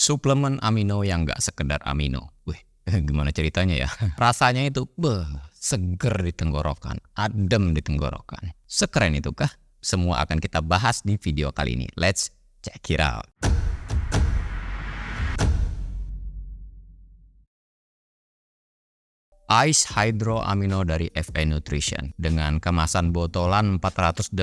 suplemen amino yang nggak sekedar amino. Wih, gimana ceritanya ya? Rasanya itu seger di tenggorokan, adem di tenggorokan. Sekeren itu kah? Semua akan kita bahas di video kali ini. Let's check it out. Ice Hydro Amino dari FA Nutrition dengan kemasan botolan 480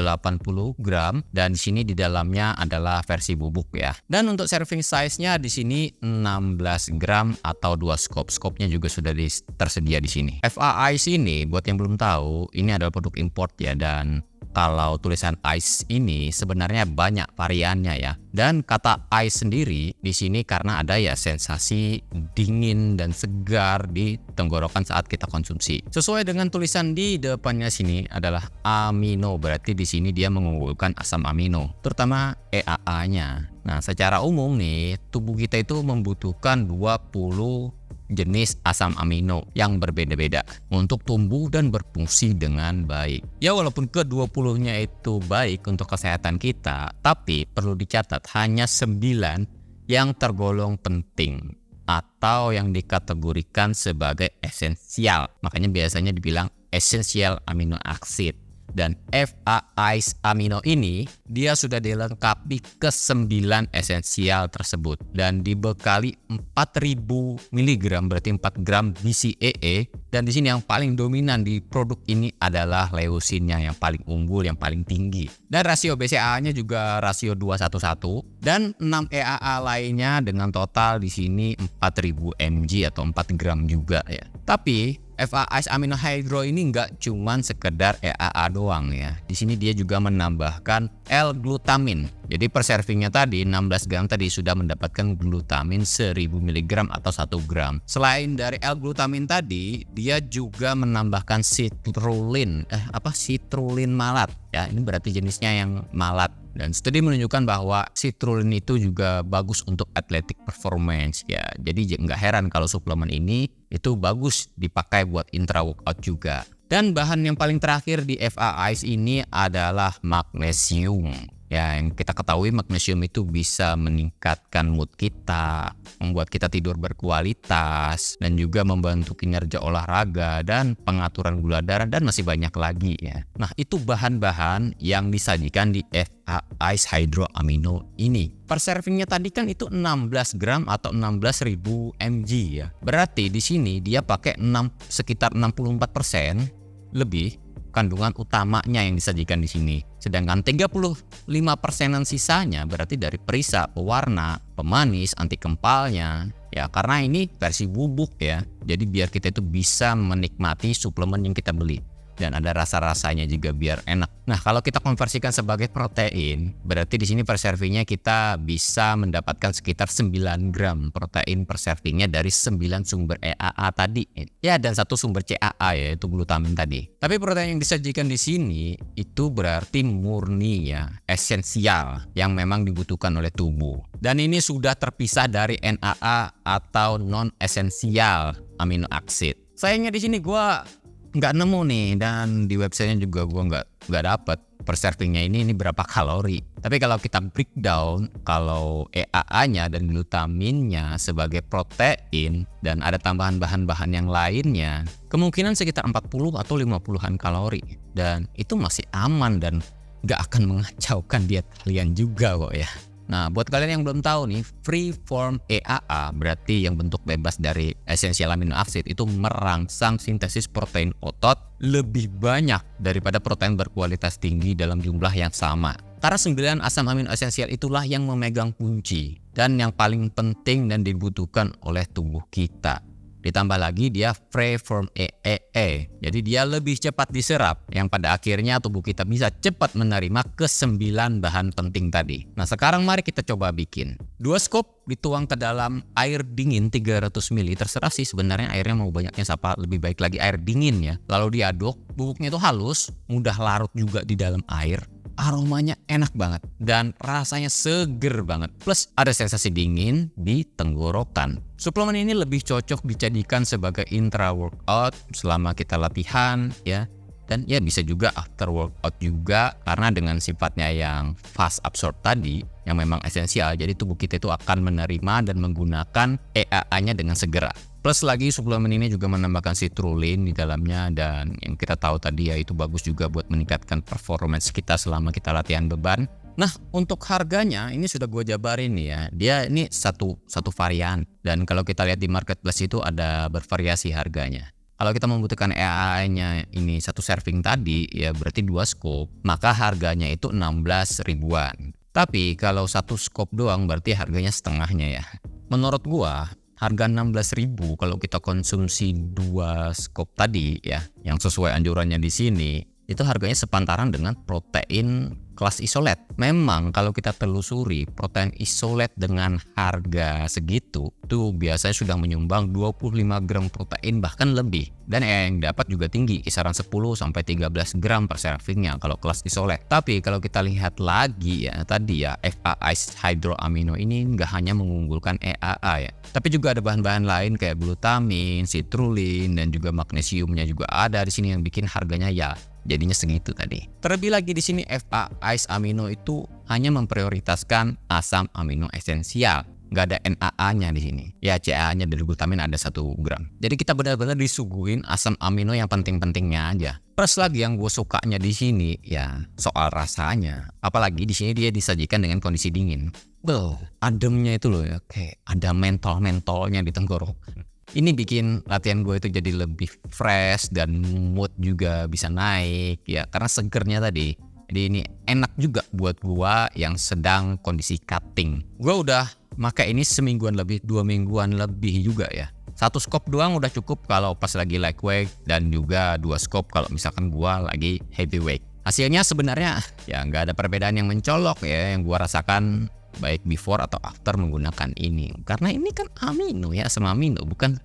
gram dan di sini di dalamnya adalah versi bubuk ya. Dan untuk serving size-nya di sini 16 gram atau 2 scoop. Scoopnya juga sudah tersedia di sini. FA Ice ini buat yang belum tahu, ini adalah produk import ya, dan kalau tulisan ice ini sebenarnya banyak variannya ya. Dan kata ice sendiri di sini karena ada ya sensasi dingin dan segar di tenggorokan saat kita konsumsi. Sesuai dengan tulisan di depannya sini adalah amino, berarti di sini dia mengunggulkan asam amino, terutama EAA-nya. Nah, secara umum nih, tubuh kita itu membutuhkan 20 jenis asam amino yang berbeda-beda untuk tumbuh dan berfungsi dengan baik. Ya, walaupun ke-20-nya itu baik untuk kesehatan kita, tapi perlu dicatat hanya 9 yang tergolong penting atau yang dikategorikan sebagai esensial. Makanya biasanya dibilang essential amino acid. Dan FA Ice Amino ini dia sudah dilengkapi ke-9 esensial tersebut dan dibekali 4000 mg, berarti 4 gram BCAA. Dan di sini yang paling dominan di produk ini adalah leusinnya yang paling unggul, yang paling tinggi. Dan rasio BCAA-nya juga rasio 2:1 dan 6 EAA lainnya dengan total di sini 4000 mg atau 4 gram juga ya. Tapi FA Ice Amino Hydro ini nggak cuman sekedar EAA doang ya. Di sini dia juga menambahkan L-glutamin. Jadi per servingnya tadi 16 gram tadi sudah mendapatkan glutamin 1000 mg atau 1 gram. Selain dari L-glutamin tadi, dia juga menambahkan citrulline. Citrulline malat ya. Ini berarti jenisnya yang malat. Dan studi menunjukkan bahwa citrulline itu juga bagus untuk athletic performance ya. Jadi nggak heran kalau suplemen ini itu bagus dipakai buat intra workout juga. Dan bahan yang paling terakhir di FA Ice ini adalah magnesium. Ya, yang kita ketahui magnesium itu bisa meningkatkan mood kita, membuat kita tidur berkualitas, dan juga membantu kinerja olahraga dan pengaturan gula darah, dan masih banyak lagi ya. Nah, itu bahan-bahan yang disajikan di FA Ice Hydro Amino ini. Per servingnya tadi kan itu 16 gram atau 16.000 mg ya. Berarti di sini dia pakai sekitar 64% lebih kandungan utamanya yang disajikan di sini. Sedangkan 35%-an sisanya berarti dari perisa, pewarna, pemanis, anti kempalnya. Ya, karena ini versi bubuk ya. Jadi biar kita itu bisa menikmati suplemen yang kita beli. Dan ada rasa-rasanya juga biar enak. Nah, kalau kita konversikan sebagai protein, berarti di sini per servingnya kita bisa mendapatkan sekitar 9 gram protein per servingnya dari 9 sumber EAA tadi. Ya, dan 1 sumber CAA yaitu glutamin tadi. Tapi protein yang disajikan di sini itu berarti murni ya, esensial yang memang dibutuhkan oleh tubuh. Dan ini sudah terpisah dari NAA atau non-esensial amino acid. Sayangnya di sini gua nggak nemu nih, dan di websitenya juga gue nggak dapet per servingnya ini berapa kalori. Tapi kalau kita breakdown, kalau EAA-nya dan glutaminnya sebagai protein dan ada tambahan bahan-bahan yang lainnya, kemungkinan sekitar 40 atau 50-an kalori. Dan itu masih aman dan nggak akan mengacaukan diet kalian juga kok ya. Nah, buat kalian yang belum tahu nih, free form EAA berarti yang bentuk bebas dari esensial amino acid itu merangsang sintesis protein otot lebih banyak daripada protein berkualitas tinggi dalam jumlah yang sama. Karena 9 asam amino esensial itulah yang memegang kunci dan yang paling penting dan dibutuhkan oleh tubuh kita. Ditambah lagi dia free from EEE, jadi dia lebih cepat diserap, yang pada akhirnya tubuh kita bisa cepat menerima ke-9 bahan penting tadi. Nah, sekarang mari kita coba bikin. 2 scoop dituang ke dalam air dingin 300 ml, terserah sih sebenarnya airnya mau banyaknya siapa, lebih baik lagi air dingin ya. Lalu diaduk, bubuknya itu halus, mudah larut juga di dalam air. Aromanya enak banget dan rasanya seger banget. Plus ada sensasi dingin di tenggorokan. Suplemen ini lebih cocok dijadikan sebagai intra workout selama kita latihan ya. dan ya bisa juga after workout juga, karena dengan sifatnya yang fast absorb tadi yang memang esensial, jadi tubuh kita itu akan menerima dan menggunakan EAA-nya dengan segera. Plus lagi suplemen ini juga menambahkan citrulline di dalamnya, dan yang kita tahu tadi ya itu bagus juga buat meningkatkan performance kita selama kita latihan beban. Nah, untuk harganya ini sudah gue jabarin nih ya. Dia ini satu varian, dan kalau kita lihat di marketplace itu ada bervariasi harganya. Kalau kita membutuhkan EAA-nya ini satu serving tadi ya berarti 2 scoop, maka harganya itu 16 ribuan. Tapi kalau satu scoop doang berarti harganya setengahnya ya. Menurut gua harga 16.000 kalau kita konsumsi 2 scoop tadi ya, yang sesuai anjurannya di sini, itu harganya sepantaran dengan protein kelas isolate. Memang kalau kita telusuri protein isolate dengan harga segitu tuh biasanya sudah menyumbang 25 gram protein bahkan lebih, dan yang dapat juga tinggi, kisaran 10 sampai 13 gram per servingnya kalau kelas isolate. Tapi kalau kita lihat lagi ya tadi ya, FA Ice Hydroamino ini nggak hanya mengunggulkan EAA ya, tapi juga ada bahan-bahan lain kayak glutamin, citrulline, dan juga magnesiumnya juga ada di sini yang bikin harganya ya jadinya segitu tadi. Terlebih lagi di sini FA Ice Amino itu hanya memprioritaskan asam amino esensial, nggak ada NAA-nya di sini. Ya CA-nya dari glutamin ada 1 gram. Jadi kita benar-benar disuguhin asam amino yang penting-pentingnya aja. Plus lagi yang gue sukanya di sini ya soal rasanya. Apalagi di sini dia disajikan dengan kondisi dingin. Ademnya itu loh ya, kayak ada mentol-mentolnya di tenggorokan. Ini bikin latihan gue itu jadi lebih fresh dan mood juga bisa naik ya karena segernya tadi. Jadi ini enak juga buat gue yang sedang kondisi cutting. Gue udah pakai ini semingguan lebih, 2 mingguan lebih juga ya. 1 scoop doang udah cukup kalau pas lagi lightweight, dan juga 2 scoop kalau misalkan gue lagi heavyweight. Hasilnya sebenarnya ya nggak ada perbedaan yang mencolok ya yang gue rasakan baik before atau after menggunakan ini, karena ini kan amino ya, asam amino, bukan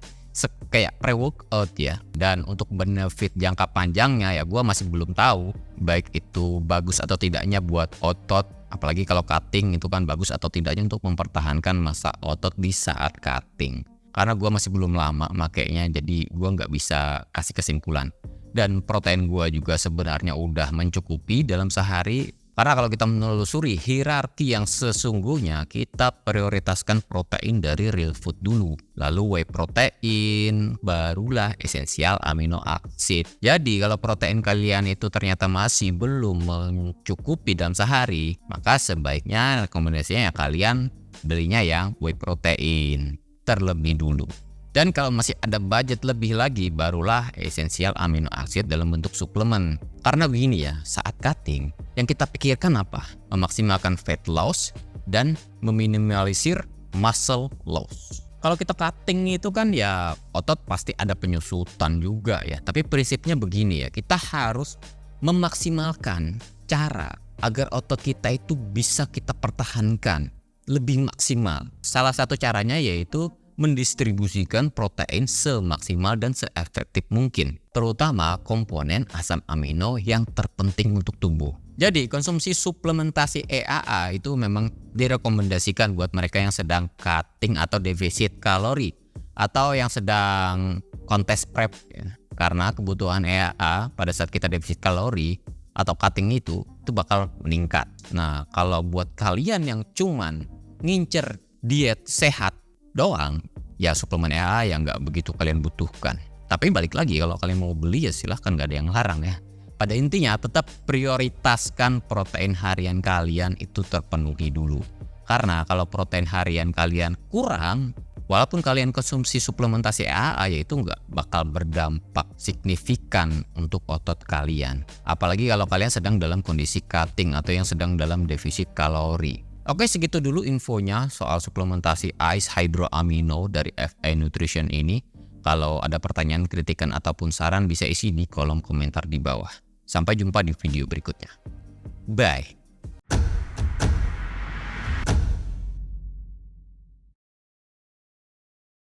kayak pre-workout ya. Dan untuk benefit jangka panjangnya ya gue masih belum tahu baik itu bagus atau tidaknya buat otot, apalagi kalau cutting itu kan bagus atau tidaknya untuk mempertahankan masa otot di saat cutting, karena gue masih belum lama makainya, jadi gue nggak bisa kasih kesimpulan. Dan protein gue juga sebenarnya udah mencukupi dalam sehari. Karena kalau kita menelusuri hierarki yang sesungguhnya, kita prioritaskan protein dari real food dulu, lalu whey protein, barulah esensial amino acid. Jadi kalau protein kalian itu ternyata masih belum mencukupi dalam sehari, maka sebaiknya rekomendasinya ya kalian belinya yang whey protein terlebih dulu. Dan kalau masih ada budget lebih lagi, barulah esensial amino acid dalam bentuk suplemen. Karena begini ya, saat cutting, yang kita pikirkan apa? Memaksimalkan fat loss dan meminimalisir muscle loss. Kalau kita cutting itu kan ya otot pasti ada penyusutan juga ya. Tapi prinsipnya begini ya, kita harus memaksimalkan cara agar otot kita itu bisa kita pertahankan lebih maksimal. Salah satu caranya yaitu mendistribusikan protein semaksimal dan seefektif mungkin, terutama komponen asam amino yang terpenting untuk tubuh. Jadi konsumsi suplementasi EAA itu memang direkomendasikan buat mereka yang sedang cutting atau defisit kalori, atau yang sedang contest prep ya. Karena kebutuhan EAA pada saat kita defisit kalori atau cutting itu bakal meningkat. Nah, kalau buat kalian yang cuman ngincer diet sehat doang, ya suplemen EAA yang nggak begitu kalian butuhkan. Tapi balik lagi, kalau kalian mau beli ya silahkan, nggak ada yang larang ya. Pada intinya tetap prioritaskan protein harian kalian itu terpenuhi dulu. Karena kalau protein harian kalian kurang, walaupun kalian konsumsi suplementasi EAA ya itu nggak bakal berdampak signifikan untuk otot kalian. Apalagi kalau kalian sedang dalam kondisi cutting atau yang sedang dalam defisit kalori. Oke, segitu dulu infonya soal suplementasi Ice Hydroamino dari FA Nutrition ini. Kalau ada pertanyaan, kritikan, ataupun saran bisa isi di kolom komentar di bawah. Sampai jumpa di video berikutnya. Bye.